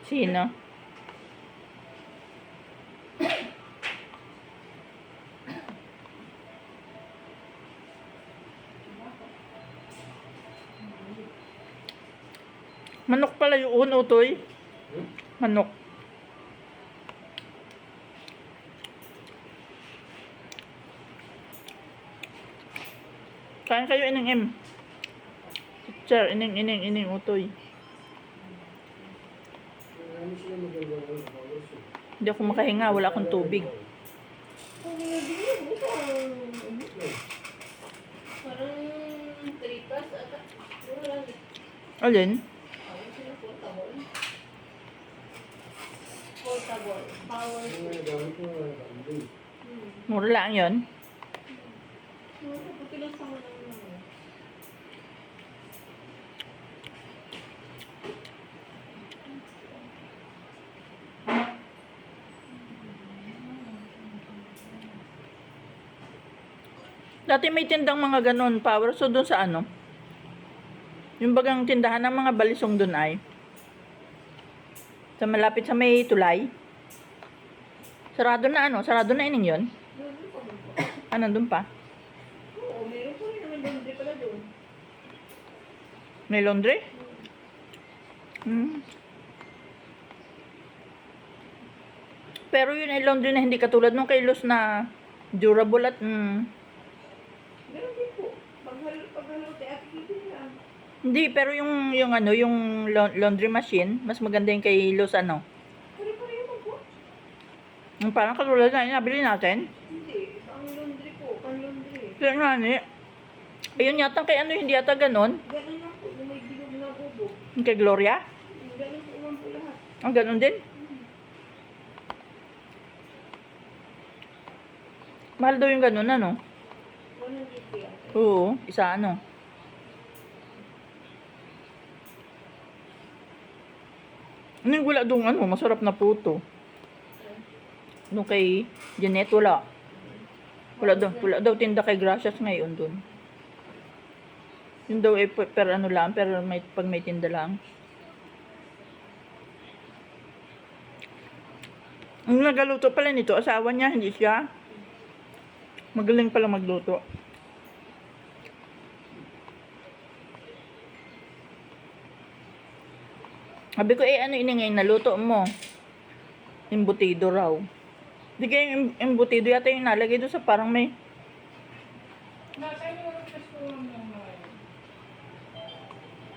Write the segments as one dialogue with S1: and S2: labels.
S1: Sino? Manok pala yun, utoy. Manok. Kain kayo, ining-im. Teacher, ining, utoy. Hindi ako makahinga, wala akong tubig.
S2: Parang tripas ata.
S1: Alin?
S2: Portable. Power.
S1: Mura lang yun.
S2: Buti lang sa mga naman.
S1: Dati may tindang mga ganon, power. So, doon sa ano? Yung bagang tindahan ng mga balisong doon ay sa malapit sa may tulay. Sarado na ano? Sarado na ining yun? Ah, nandun pa?
S2: Oo, meron po rin naman laundry pala doon.
S1: May laundry? Pero yun ay laundry na hindi katulad nung kay Luz na durable at
S2: Meron din po. Paghalo tayo at kibin lang.
S1: hindi, pero yung ano, yung laundry machine, mas maganda yung kay Luz ano.
S2: Pare-pareho naman po.
S1: Yung parang katulad na yung nabili natin.
S2: Hindi. Pang laundry po. Pang laundry.
S1: Kaya nga ni. Ayun yata kay ano, hindi yata ganon.
S2: Ganun lang po. Yung may bilog na bubog.
S1: Yung kay Gloria.
S2: Ganun po naman po lahat.
S1: Ang ganon din. Mahal daw yung ganon ano.
S2: 150 yan.
S1: Oo, isa ano. Ano yung wala doon ano, masarap na puto. Nung kay Jeanette, wala. Wala daw tinda kay Gracias ngayon doon. Yun daw eh, per ano lang, pero pag may tinda lang. Ang nagaluto pala nito, asawa niya, hindi siya. Magaling pala magluto. Sabi ko, ano iningay naluto mo? Embutido raw. Di kaya yung embutido yata yung nalagay doon sa parang may...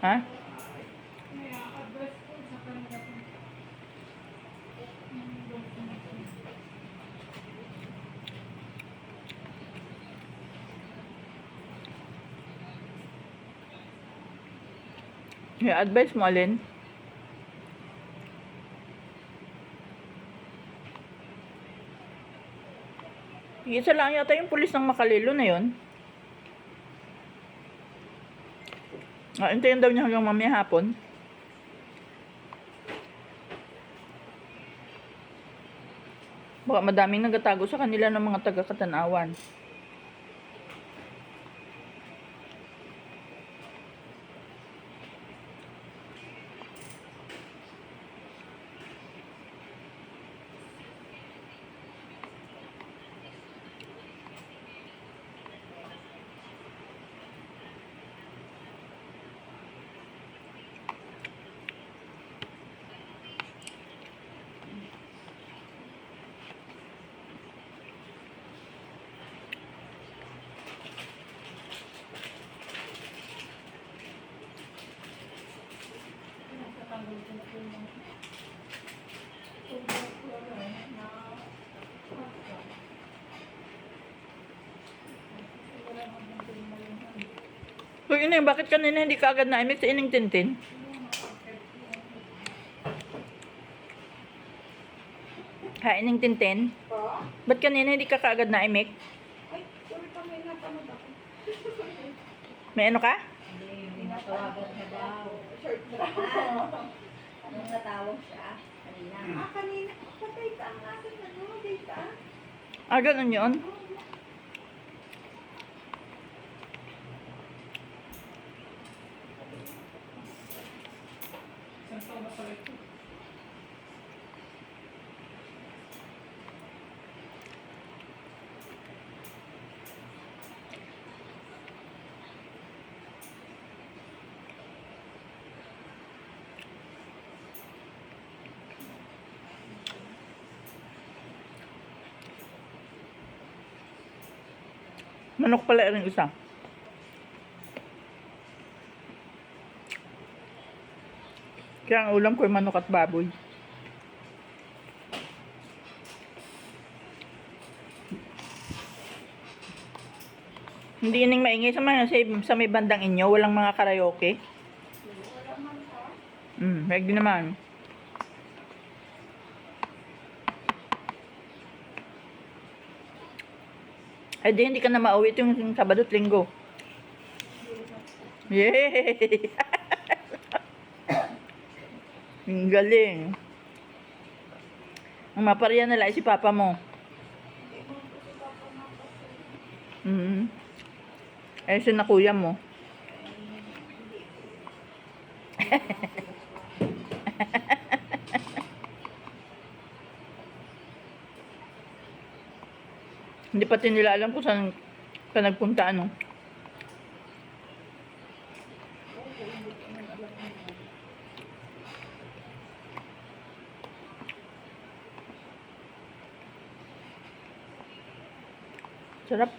S1: Ha? Yung advice mo, alin? Isa lang yata yung pulis ng Makalilo na yun. Hintayin daw niya hanggang mamaya hapon. Baka madaming nagatago sa kanila ng mga taga-Katanawan. So, yun bakit kanina hindi ka agad na-mix sa ining tintin? Ha, ining tintin?
S2: Pa?
S1: Ba't kanina hindi ka kaagad na-mix?
S2: Ay, sorry pa may natamad ako.
S1: May ano ka?
S3: Hindi, tinatawagan ka daw.
S2: Short na.
S3: Anong natawag siya? Kanina.
S2: Kanina. Patay ka ang akin ano, data.
S1: Ah, ganun yun? Manok pala rin isa. Kaya ang ulam ko ay manok at baboy. Hindi ining maingay sa may bandang inyo. Walang mga karaoke.
S3: Wala man ha.
S1: Wag din naman. Ay di, hindi ka na mauwi ito yung Sabado at Linggo. Yay! Ang galing. Ang maparya na lang si Papa mo. Eh, na kuya mo. Hindi pati nila alam kung saan ka nagpunta, ano. Sarap.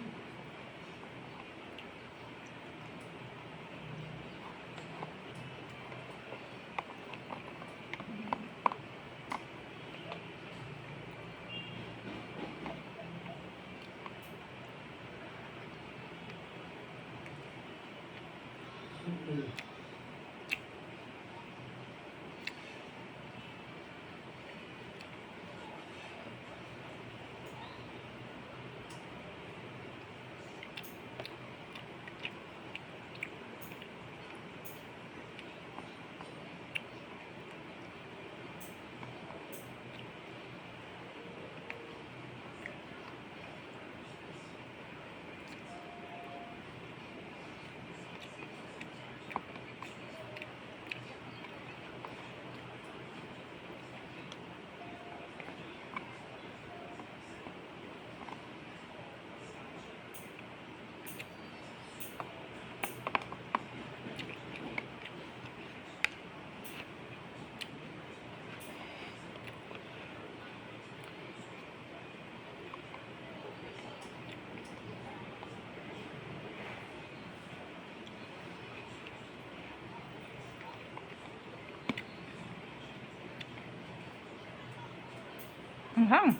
S1: Anghang.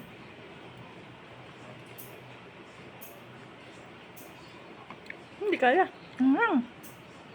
S1: Hindi kaya. Anghang.